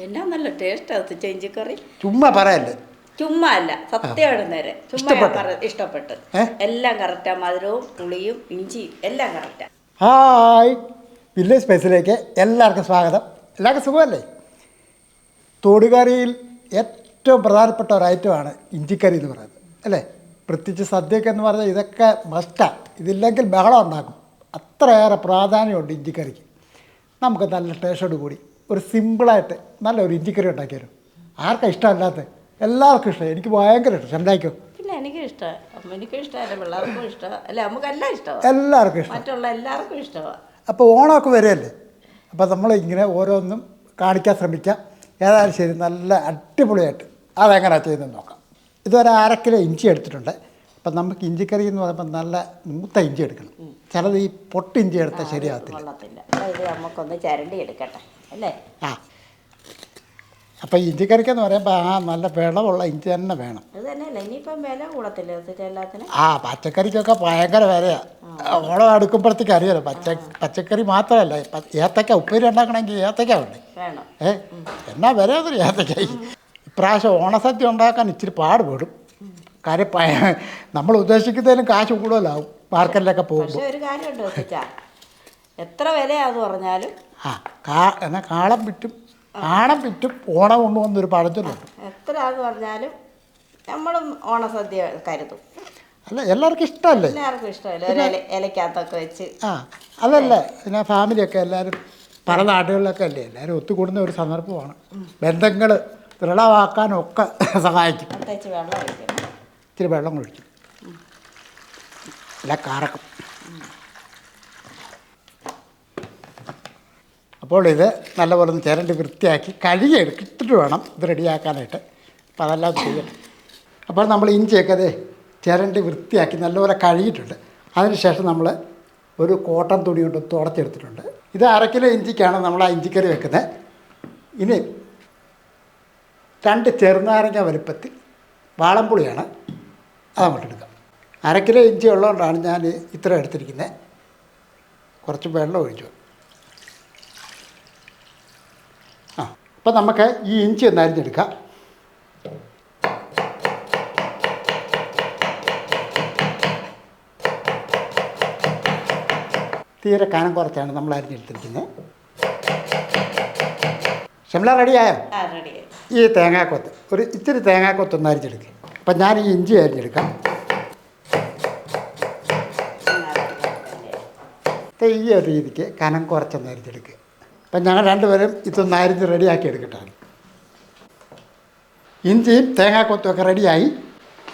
എന്നാ നല്ല ടേസ്റ്റ് അത് ഇഞ്ചിക്കറി. ചുമ്മാ പറയല്ലേ? ചുമ്മാ അല്ല, സത്യമാണ് നേരെ. ചുമ്മാ ഇഷ്ടപ്പെട്ട്. എല്ലാം കറക്റ്റാ, മധുരവും പുളിയും ഇഞ്ചിയും എല്ലാം കറക്റ്റാ. ഹായ്, വില്ലേജ് സ്പൈസിലേക്ക് എല്ലാവർക്കും സ്വാഗതം. എല്ലാവർക്കും സുഖമല്ലേ? തോടുകറിയിൽ ഏറ്റവും പ്രധാനപ്പെട്ട ഒരു ഐറ്റമാണ് ഇഞ്ചിക്കറി എന്ന് പറയുന്നത്, അല്ലേ? പ്രത്യേകിച്ച് സദ്യയൊക്കെ എന്ന് പറഞ്ഞാൽ ഇതൊക്കെ മസ്റ്റാണ്. ഇതില്ലെങ്കിൽ ബഹളം ഉണ്ടാക്കും. അത്രയേറെ പ്രാധാന്യമുണ്ട് ഇഞ്ചിക്കറിക്ക്. നമുക്ക് നല്ല ടേസ്റ്റോട് കൂടി ഒരു സിമ്പിളായിട്ട് നല്ലൊരു ഇഞ്ചിക്കറി ഉണ്ടാക്കിയാലും ആർക്കാണ് ഇഷ്ടമല്ലാത്ത? എല്ലാവർക്കും ഇഷ്ടമായി. എനിക്ക് ഭയങ്കര ഇഷ്ടം. ഉണ്ടാക്കിയോ? പിന്നെ എനിക്കും ഇഷ്ടമാണ്, അമ്മയ്ക്കും ഇഷ്ടമല്ല, പിള്ളേർക്കും ഇഷ്ടമാണ്, അല്ല നമുക്കെല്ലാം ഇഷ്ടമാണ്. എല്ലാവർക്കും ഇഷ്ടം, മറ്റുള്ള എല്ലാവർക്കും ഇഷ്ടമാണ്. അപ്പോൾ ഓണമൊക്കെ വരികയല്ലേ, അപ്പോൾ നമ്മളിങ്ങനെ ഓരോന്നും കാണിക്കാൻ ശ്രമിക്കാം. ഏതായാലും ശരി, നല്ല അടിപൊളിയായിട്ട് അതെങ്ങനെയാണ് ചെയ്തെന്ന് നോക്കാം. ഇതുവരെ 1/2 കിലോ ഇഞ്ചി എടുത്തിട്ടുണ്ട്. അപ്പം നമുക്ക് ഇഞ്ചിക്കറി എന്ന് പറയുമ്പോൾ നല്ല മൂത്ത ഇഞ്ചി എടുക്കണം. ചിലത് ഈ പൊട്ട് ഇഞ്ചി എടുത്താൽ ശരിയാകത്തില്ല. ഇത് നമുക്കൊന്ന് ചരണ്ടി എടുക്കട്ടെ, അല്ലേ? ആ, അപ്പോൾ ഇഞ്ചിക്കറിക്കെന്ന് പറയുമ്പോൾ നല്ല വിളവുള്ള ഇഞ്ചി തന്നെ വേണം. അത് തന്നെയല്ല, ഇനിയിപ്പം വില കൂടത്തില്ല എല്ലാത്തിനും. പച്ചക്കറിക്കൊക്കെ ഭയങ്കര വിലയാണ്. ഓണം അടുക്കുമ്പോഴത്തേക്ക് അറിയാലോ. പച്ചക്കറി മാത്രമല്ല, ഏത്തക്ക ഉപ്പേരി ഉണ്ടാക്കണമെങ്കിൽ ഏത്തക്ക വേണം. എന്നാ വില അതൊരു ഏത്തക്കായി. ഇപ്രാവശ്യം ഓണസദ്യ ഉണ്ടാക്കാൻ ഇച്ചിരി പാടുപെടും. കാര്യം നമ്മൾ ഉദ്ദേശിക്കുന്നതിലും കാശ് കൂടുതലാവും മാർക്കറ്റിലൊക്കെ പോകുമ്പോൾ. ഒരു കാര്യമുണ്ട്, എത്ര വിലയാന്ന് പറഞ്ഞാലും എന്നാൽ കാളം വിറ്റും ഓണം കൊണ്ടുവന്നൊരു പഴഞ്ചൊല്ലുണ്ട്. എത്രയാന്ന് പറഞ്ഞാലും നമ്മളും ഓണസദ്യ കരുതും. അല്ല, എല്ലാവർക്കും ഇഷ്ടമല്ലേ? എല്ലാവർക്കും ഇഷ്ടമല്ലേ, ഇലക്കകത്തൊക്കെ വെച്ച്. അതല്ലേ, പിന്നെ ഫാമിലിയൊക്കെ എല്ലാവരും പല നാടുകളിലൊക്കെ അല്ലേ എല്ലാവരും ഒത്തുകൂടുന്ന ഒരു സന്ദർഭമാണ്. ബന്ധങ്ങൾ ദൃഢമാക്കാനൊക്കെ സഹായിക്കും. ഇച്ചിരി വെള്ളം ഒഴിക്കും, അല്ല കറക്കും. അപ്പോൾ ഇത് നല്ലപോലെ ഒന്ന് ചിരണ്ടി വൃത്തിയാക്കി കഴുകി എടുത്തിട്ട് വേണം ഇത് റെഡിയാക്കാനായിട്ട്. അപ്പോൾ അതെല്ലാം ചെയ്യണം. അപ്പോൾ നമ്മൾ ഇഞ്ചിയൊക്കെ അത് ചിരണ്ടി വൃത്തിയാക്കി നല്ലപോലെ കഴുകിയിട്ടുണ്ട്. അതിനുശേഷം നമ്മൾ ഒരു കോട്ടൺ തുണി കൊണ്ട് തുടച്ചെടുത്തിട്ടുണ്ട്. ഇത് 1/2 കിലോ ഇഞ്ചിക്കാണ് നമ്മൾ ആ ഇഞ്ചിക്കറി വെക്കുന്നത്. ഇനി 2 ചെറുനാരങ്ങ വലുപ്പത്തിൽ വാളംപുളിയാണ്, അതങ്ങോട്ട് എടുക്കാം. 1/2 കിലോ ഇഞ്ചി ഉള്ളതുകൊണ്ടാണ് ഞാൻ ഇത്ര എടുത്തിരിക്കുന്നത്. കുറച്ച് വെള്ളം ഒഴിച്ചു. അപ്പോൾ നമുക്ക് ഈ ഇഞ്ചി ഒന്ന് അരിഞ്ഞെടുക്കാം. തീരെ കനം കുറച്ചാണ് നമ്മൾ അരിഞ്ഞെടുത്തിരിക്കുന്നത്. ഷംല റെഡിയായോ? ഈ തേങ്ങാക്കൊത്ത് ഒരു ഇത്തിരി തേങ്ങാക്കൊത്തൊന്ന് അരിഞ്ഞെടുക്കുക. അപ്പം ഞാൻ ഈ ഇഞ്ചി അരിഞ്ഞെടുക്കാം. ഈ ഒരു രീതിക്ക് കനം കുറച്ചൊന്ന് അരിഞ്ഞെടുക്കുക. അപ്പം ഞങ്ങൾ രണ്ടുപേരും ഇതൊന്ന് അരിഞ്ഞ് റെഡിയാക്കി എടുക്കട്ടെ. ഇഞ്ചിയും തേങ്ങാക്കൊത്തും ഒക്കെ റെഡിയായി.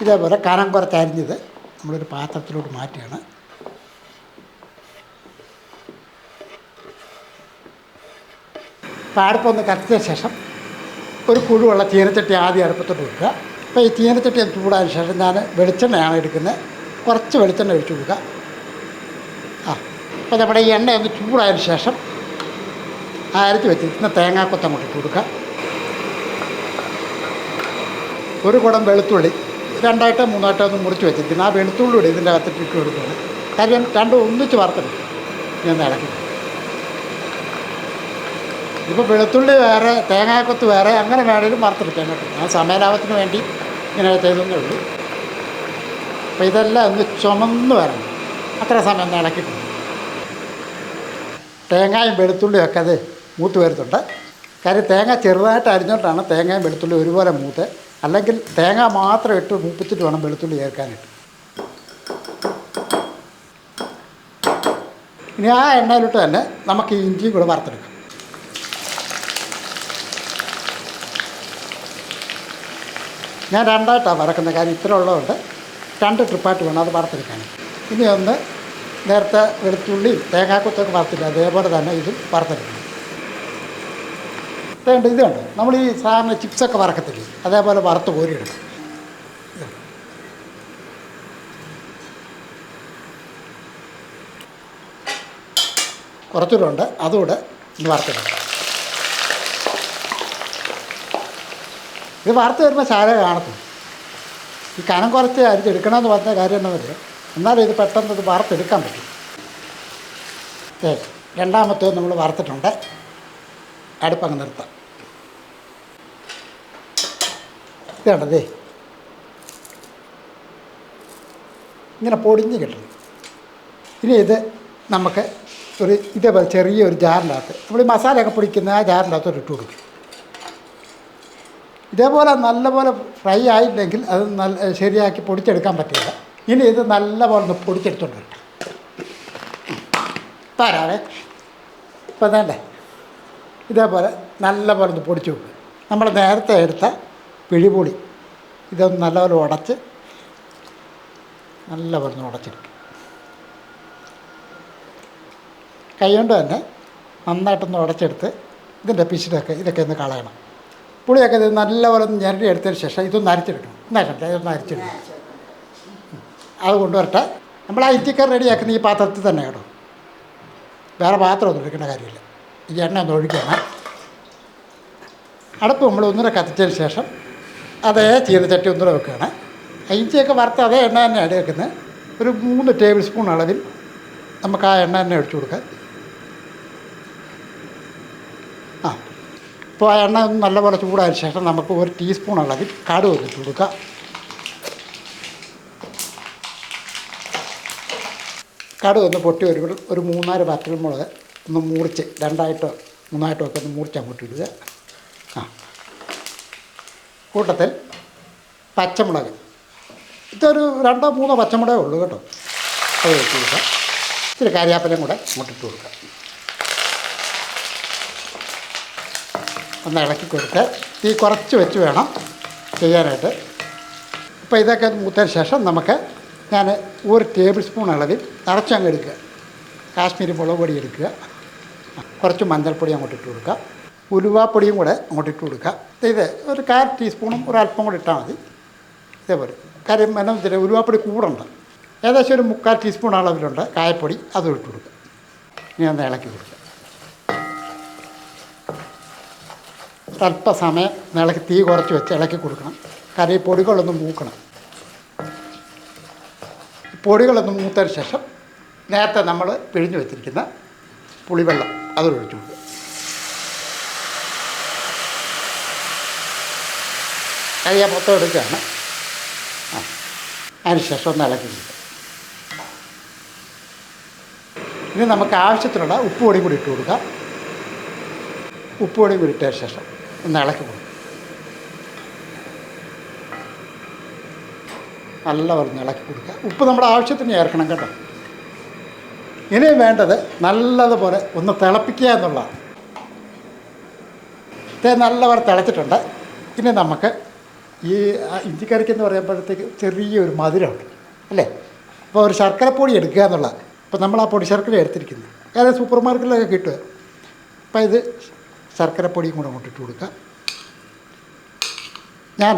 ഇതേപോലെ കനം കുറച്ച് അരിഞ്ഞത് നമ്മളൊരു പാത്രത്തിലോട്ട് മാറ്റുകയാണ്. അപ്പോൾ അടുപ്പൊന്ന് കത്തിയ ശേഷം ഒരു കുഴുവുള്ള ചീനച്ചട്ടി ആദ്യം അടുപ്പത്തോട്ട് വെക്കുക. അപ്പോൾ ഈ ചീനച്ചട്ടി ചൂടായതിനു ശേഷം ഞാൻ വെളിച്ചെണ്ണയാണ് എടുക്കുന്നത്. കുറച്ച് വെളിച്ചെണ്ണ ഒഴിച്ചു കൊടുക്കുക. അപ്പോൾ നമ്മുടെ ഈ എണ്ണ ഒന്ന് ചൂടായതിനു ശേഷം അരച്ച് വെച്ചിരിക്കുന്ന തേങ്ങാക്കൊത്ത് അങ്ങോട്ട് ഇട്ട് കൊടുക്കുക. ഒരു കുടം വെളുത്തുള്ളി 2 3 ഒന്ന് മുറിച്ച് വെച്ചിരിക്കുന്നത് ആ വെളുത്തുള്ളിയുടെ ഇതിൻ്റെ അകത്തിട്ട് ഇട്ട് കൊടുക്കുകയാണ്. കാര്യം രണ്ടും ഒന്നിച്ച് വറുത്തെടുക്കും. ഞാൻ ഇളക്കി. ഇപ്പോൾ വെളുത്തുള്ളി വേറെ തേങ്ങാക്കൊത്ത് വേറെ അങ്ങനെ വേണമെങ്കിലും വറുത്തെടുക്കാൻ കേട്ടോ. ഞാൻ സമയലാഭത്തിന് വേണ്ടി ഇങ്ങനെ ചെയ്തതേ ഉള്ളൂ. അപ്പോൾ ഇതെല്ലാം ഒന്ന് ചുമന്ന് വരണം. അത്ര സമയം ഒന്ന് ഇളക്കിയിട്ടുണ്ട്. തേങ്ങയും വെളുത്തുള്ളിയും ഒക്കെ അത് മൂത്ത് വരുന്നുണ്ട്. കാര്യം തേങ്ങ ചെറുതായിട്ട് അരിഞ്ഞോണ്ടാണ് തേങ്ങയും വെളുത്തുള്ളി ഒരുപോലെ മൂത്ത്. അല്ലെങ്കിൽ തേങ്ങ മാത്രം ഇട്ട് മൂപ്പിച്ചിട്ട് വേണം വെളുത്തുള്ളി ചേർക്കാനായിട്ട്. ഇനി ആ എണ്ണയിലിട്ട് തന്നെ നമുക്ക് ഈ ഇഞ്ചിയും കൂടെ വറുത്തെടുക്കാം. ഞാൻ 2ആയിട്ടാണ് വറക്കുന്നത്. കാര്യം ഇത്ര ഉള്ളതുകൊണ്ട് 2 ട്രിപ്പായിട്ട് വേണം അത് വറുത്തെടുക്കാൻ. ഇനി ഒന്ന് നേരത്തെ വെളുത്തുള്ളിയും തേങ്ങാക്കൊത്തൊക്കെ വറുത്തില്ല, അതേപോലെ തന്നെ ഇതും വറുത്തെടുക്കണം. ഇത് കണ്ടോ, നമ്മൾ ഈ സാധാരണ ചിപ്സൊക്കെ വറക്കത്തില്ലേ, അതേപോലെ വറുത്ത് കോരിയെടുക്കും. കുറച്ചുകൂടെ ഉണ്ട്, അതുകൂടെ ഇന്ന് വറുത്തെടുക്കാം. ഇത് വറുത്ത് വരുമ്പോൾ ശാല കാണത്തും. ഈ കനം കുറച്ച് അരിച്ചെടുക്കണമെന്ന് പറഞ്ഞ കാര്യം എന്താണെന്ന് വെച്ചാൽ എന്നാലും ഇത് പെട്ടെന്ന് ഇത് വറുത്തെടുക്കാൻ പറ്റും. രണ്ടാമത്തെ നമ്മൾ വറുത്തിട്ടുണ്ട്. അടുപ്പങ്ങ് നിർത്താം. ഇതാണതേ ഇങ്ങനെ പൊടിഞ്ഞ് കിട്ടണം. ഇനി ഇത് നമുക്ക് ഒരു ഇതേപോലെ ചെറിയൊരു ജാറിനകത്ത് നമ്മൾ ഈ മസാലയൊക്കെ പൊടിക്കുന്ന ആ ജാറിനകത്ത് ഇട്ട് കൊടുക്കും. ഇതേപോലെ നല്ലപോലെ ഫ്രൈ ആയില്ലെങ്കിൽ അത് നല്ല ശരിയാക്കി പൊടിച്ചെടുക്കാൻ പറ്റില്ല. ഇനി ഇത് നല്ലപോലെ ഒന്ന് പൊടിച്ചെടുത്തോണ്ട് വരട്ടെ. തരാവേ. ഇപ്പം വേണ്ടേ ഇതേപോലെ നല്ലപോലെ ഒന്ന് പൊടിച്ച് വെക്കും. നമ്മൾ നേരത്തെ എടുത്ത പിഴിപൊടി ഇതൊന്ന് നല്ലപോലെ ഉടച്ച് നല്ലപോലെ ഒന്ന് ഉടച്ചെടുക്കും. കൈ കൊണ്ട് തന്നെ നന്നായിട്ടൊന്ന് ഉടച്ചെടുത്ത് ഇതിൻ്റെ ഇതൊക്കെ ഒന്ന് കളയണം. പുളിയൊക്കെ ഇത് നല്ലപോലെ ഒന്ന് ഞരടി എടുത്തതിന് ശേഷം ഇതൊന്ന് അരിച്ചെടുക്കണം. ഇതൊന്ന് അരിച്ചെടുക്കണം. അത് കൊണ്ടുവരട്ടെ. നമ്മൾ ആ ഇഞ്ചിക്കറി റെഡിയാക്കുന്ന ഈ പാത്രത്തിൽ തന്നെ കേട്ടോ, വേറെ പാത്രമൊന്നും എടുക്കേണ്ട കാര്യമില്ല. ഈ എണ്ണ ഒന്ന് ഒഴിക്കണം. അടുപ്പ് നമ്മൾ ഒന്നുകൂടെ കത്തിച്ചതിന് ശേഷം അതേ ചീനച്ചട്ടി ഒന്നുകൂടെ വെക്കുകയാണ്. ഇഞ്ചിയൊക്കെ വറുത്ത് അതേ എണ്ണ തന്നെ അടി വെക്കുന്നത്. ഒരു 3 ടേബിൾ സ്പൂൺ അളവിൽ നമുക്ക് ആ എണ്ണ തന്നെ ഒഴിച്ചു കൊടുക്കാം. ഇപ്പോൾ ആ എണ്ണ ഒന്ന് നല്ലപോലെ ചൂടായതിന് ശേഷം നമുക്ക് 1 ടീസ്പൂൺ അളവിൽ കടുക് ഒന്നിട്ട് കൊടുക്കാം. കടുക് ഒന്ന് പൊട്ടി വരുമ്പോൾ ഒരു 3-4 വറ്റൽമുളക് ഒന്ന് മുറിച്ച് 2ആയിട്ടോ 3ആയിട്ടോ ഒക്കെ ഒന്ന് മുറിച്ച് അങ്ങോട്ട് ഇടുക. കൂട്ടത്തിൽ പച്ചമുളക് ഇതൊരു 2-3 പച്ചമുളകേ ഉള്ളൂ കേട്ടോ. അത് വെച്ച് കൊടുക്കാം. ഇച്ചിരി കരിയാപ്പിലയും കൂടെ അങ്ങോട്ടിട്ട് കൊടുക്കാം. ഒന്ന് ഇളക്കി കൊടുത്ത് തീ കുറച്ച് വെച്ച് വേണം ചെയ്യാനായിട്ട്. ഇപ്പോൾ ഇതൊക്കെ മൂത്തതിന് ശേഷം ഞാൻ 1 ടേബിൾ സ്പൂൺ അളവിൽ നിറച്ചങ്ങ് എടുക്കുക. കാശ്മീരി മുളക് പൊടി എടുക്കുക. കുറച്ച് മഞ്ഞൾപ്പൊടി അങ്ങോട്ടിട്ട് കൊടുക്കുക. ഉലുവാപ്പൊടിയും കൂടെ അങ്ങോട്ടിട്ട് കൊടുക്കുക. ഇത് ഒരു 1/4 ടീസ്പൂണും ഒരല്പം കൂടി ഇട്ടാൽ മതി. ഇതേപോലെ കാര്യം എന്നാ വെച്ചാൽ ഉലുവാപ്പൊടി കൂടുണ്ട്. ഏകദേശം ഒരു 3/4 ടീസ്പൂൺ അളവിലുണ്ട് കായപ്പൊടി, അതും ഇട്ട് കൊടുക്കുക. ഇനി ഒന്ന് ഇളക്കി കൊടുക്കുക. ഒരല്പസമയം ഇളക്കി തീ കുറച്ച് വെച്ച് ഇളക്കി കൊടുക്കണം. കാരണം ഈ പൊടികളൊന്ന് മൂക്കണം. പൊടികളൊന്ന് മൂത്തതിന് ശേഷം നേരത്തെ നമ്മൾ പിഴിഞ്ഞ് വെച്ചിരിക്കുന്ന പുളിവെള്ളം അത് ഒഴിച്ചു കൊടുക്കുക. കഴിയാ മൊത്തം എടുക്കുകയാണ്. അതിന് ശേഷം ഒന്ന് ഇളക്കി കൊടുക്കുക. ഇനി നമുക്ക് ആവശ്യത്തിനുള്ള ഉപ്പ് പൊടിയും കൂടി ഇട്ട് കൊടുക്കുക. ഉപ്പ് പൊടിയും കൂടി ഇട്ടതിന് ശേഷം ഒന്ന് ഇളക്കി കൊടുക്കുക. നല്ല പറഞ്ഞ് ഇളക്കി കൊടുക്കുക. ഉപ്പ് നമ്മുടെ ആവശ്യത്തിന് ചേർക്കണം കേട്ടോ. ഇനി വേണ്ടത് നല്ലതുപോലെ ഒന്ന് തിളപ്പിക്കുക എന്നുള്ളതാണ്. നല്ലപോലെ തിളച്ചിട്ടുണ്ട്. ഇനി നമുക്ക് ഈ ഇഞ്ചിക്കറിക്കെന്ന് പറയുമ്പോഴത്തേക്ക് ചെറിയൊരു മധുരമുണ്ട് അല്ലേ. അപ്പോൾ ഒരു ശർക്കരപ്പൊടി എടുക്കുക എന്നുള്ളതാണ്. ഇപ്പോൾ നമ്മൾ ആ പൊടി ശർക്കര എടുത്തിരിക്കുന്നത് അതായത് സൂപ്പർ മാർക്കറ്റിലൊക്കെ കിട്ടുക. അപ്പോൾ ഇത് ശർക്കരപ്പൊടിയും കൂടെ അങ്ങോട്ടിട്ട് കൊടുക്കുക. ഞാൻ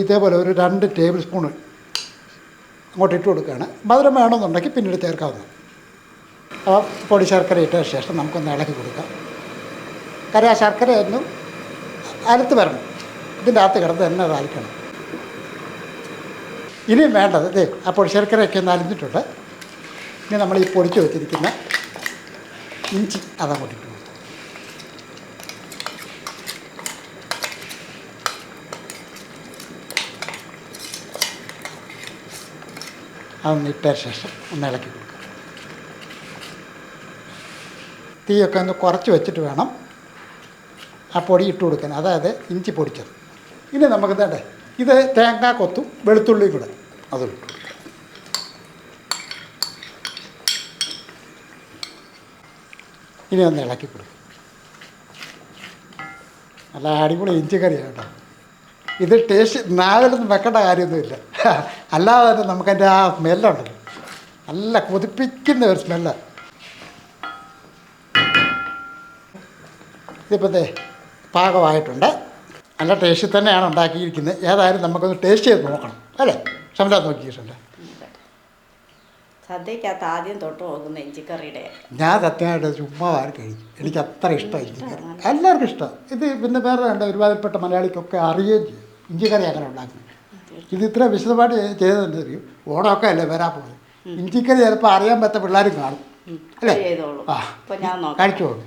ഇതേപോലെ ഒരു 2 ടേബിൾ സ്പൂൺ അങ്ങോട്ടിട്ട് കൊടുക്കുകയാണ്. മധുരം വേണമെന്നുണ്ടെങ്കിൽ പിന്നീട് ചേർക്കാവുന്നതാണ്. അപ്പോൾ പൊടി ശർക്കര ഇട്ടതിന് ശേഷം നമുക്കൊന്ന് ഇളക്കി കൊടുക്കാം. കാര്യം ആ ശർക്കരയൊന്നും അലത്ത് വരണം. ഇതിൻ്റെ അകത്ത് കിടന്ന് തന്നെ അരക്കണം. ഇനിയും വേണ്ടത് ആ പൊടി ശർക്കരയൊക്കെ ഒന്ന് അലിഞ്ഞിട്ടുണ്ട്. ഇനി നമ്മൾ ഈ പൊടിച്ച് വെച്ചിരിക്കുന്ന ഇഞ്ചി അതങ്ങോട്ടിട്ട് കൊടുക്കും. അതൊന്ന് ഇട്ടതിന് ശേഷം ഒന്ന് ഇളക്കി കൊടുക്കുക. തീയൊക്കെ ഒന്ന് കുറച്ച് വെച്ചിട്ട് വേണം ആ പൊടി ഇട്ട് കൊടുക്കാൻ, അതായത് ഇഞ്ചി പൊടിച്ചത്. ഇനി നമുക്ക് വേണ്ടേ ഇത് തേങ്ങാ കൊത്തും വെളുത്തുള്ളിയും കൂടെ അത് ഇട്ടു. ഇനി ഒന്ന് ഇളക്കി കൊടുക്കും. നല്ല അടിപൊളി ഇഞ്ചിക്കറിയാണ് കേട്ടോ. ഇത് ടേസ്റ്റ് നാവിലൊന്നും വെക്കേണ്ട കാര്യമൊന്നുമില്ല. അല്ലാതെ തന്നെ നമുക്കതിൻ്റെ ആ സ്മെല്ലുണ്ടല്ലോ, നല്ല കൊതിപ്പിക്കുന്ന ഒരു സ്മെല്ലാണ്. ഇതിപ്പോൾ പാകമായിട്ടുണ്ട്. നല്ല ടേസ്റ്റിൽ തന്നെയാണ് ഉണ്ടാക്കിയിരിക്കുന്നത്. ഏതായാലും നമുക്കൊന്ന് ടേസ്റ്റ് ചെയ്ത് നോക്കണം അല്ലേ. ക്ഷമത നോക്കിയിട്ടുണ്ട്. സദ്യക്കകത്ത് ആദ്യം തൊട്ട് നോക്കുന്ന ഇഞ്ചിക്കറിയുടെ ഞാൻ സത്യമായിട്ട് ചുമ്മാ കഴിക്കും. എനിക്ക് അത്ര ഇഷ്ടമാണ് ഇഞ്ചിക്കറി. എല്ലാവർക്കും ഇഷ്ടം. ഇത് പിന്നെ വേറെ ഉണ്ട്, ഒരുപാടുപ്പെട്ട മലയാളിക്കൊക്കെ അറിയുകയും ചെയ്യും ഇഞ്ചിക്കറി അങ്ങനെ ഉണ്ടാക്കുന്നത്. ഇത് ഇത്ര വിശദമായിട്ട് ചെയ്തതെന്ന് അറിയും. ഓണമൊക്കെ അല്ലേ വരാൻ പോകുന്നത്. ഇഞ്ചിക്കറി ചിലപ്പോൾ അറിയാൻ പറ്റാത്ത പിള്ളേരും കാണും അല്ലേ. ആ കഴിച്ചോളൂ.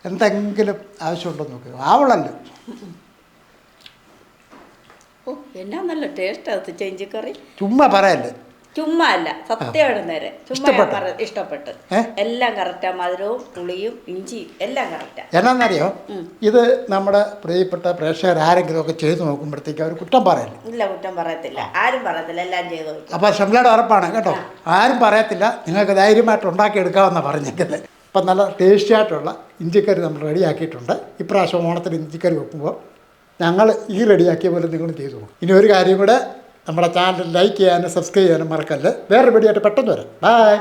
എന്തെങ്കിലും ആവശ്യമുണ്ടോ നോക്കുക. ആവളല്ലോ. എന്നാ നല്ല ടേസ്റ്റ് അത് ഇഞ്ചിക്കറി. ചുമ്മാ പറയല്ലേ. ചുമ്മാ അല്ല, സത്യമാണ് നേരെ. ചുമ്മാ ഇഷ്ടപ്പെട്ടു. എല്ലാം കറക്റ്റാ, മധുരവും പുളിയും ഇഞ്ചി എല്ലാം കറക്റ്റാ. എന്നാന്നറിയോ, ഇത് നമ്മുടെ പ്രിയപ്പെട്ട പ്രേക്ഷകർ ആരെങ്കിലും ഒക്കെ ചെയ്ത് നോക്കുമ്പോഴത്തേക്ക് അവർ കുറ്റം പറയല്ലേ? ഇല്ല, കുറ്റം പറയത്തില്ല, ആരും പറയത്തില്ല, എല്ലാം ചെയ്ത് നോക്കി. അപ്പോൾ ഷംലയുടെ ഉറപ്പാണ് കേട്ടോ, ആരും പറയത്തില്ല, നിങ്ങൾക്ക് ധൈര്യമായിട്ട് ഉണ്ടാക്കിയെടുക്കാമെന്നാണ് പറഞ്ഞിരിക്കുന്നത്. അപ്പം നല്ല ടേസ്റ്റി ആയിട്ടുള്ള ഇഞ്ചിക്കറി നമ്മൾ റെഡിയാക്കിയിട്ടുണ്ട്. ഇപ്രാവശ്യം ഓണത്തിന് ഇഞ്ചിക്കറി വെക്കുമ്പോൾ ഞങ്ങൾ ഈ റെഡിയാക്കിയ പോലെ നിങ്ങൾ ചെയ്തു പോകും. ഇനി ഒരു കാര്യം കൂടെ, നമ്മുടെ ചാനൽ ലൈക്ക് ചെയ്യാനും സബ്സ്ക്രൈബ് ചെയ്യാനും മറക്കല്ല്. വേറൊരു വീഡിയോ ആയിട്ട് പെട്ടെന്ന് വരാം. ബൈ.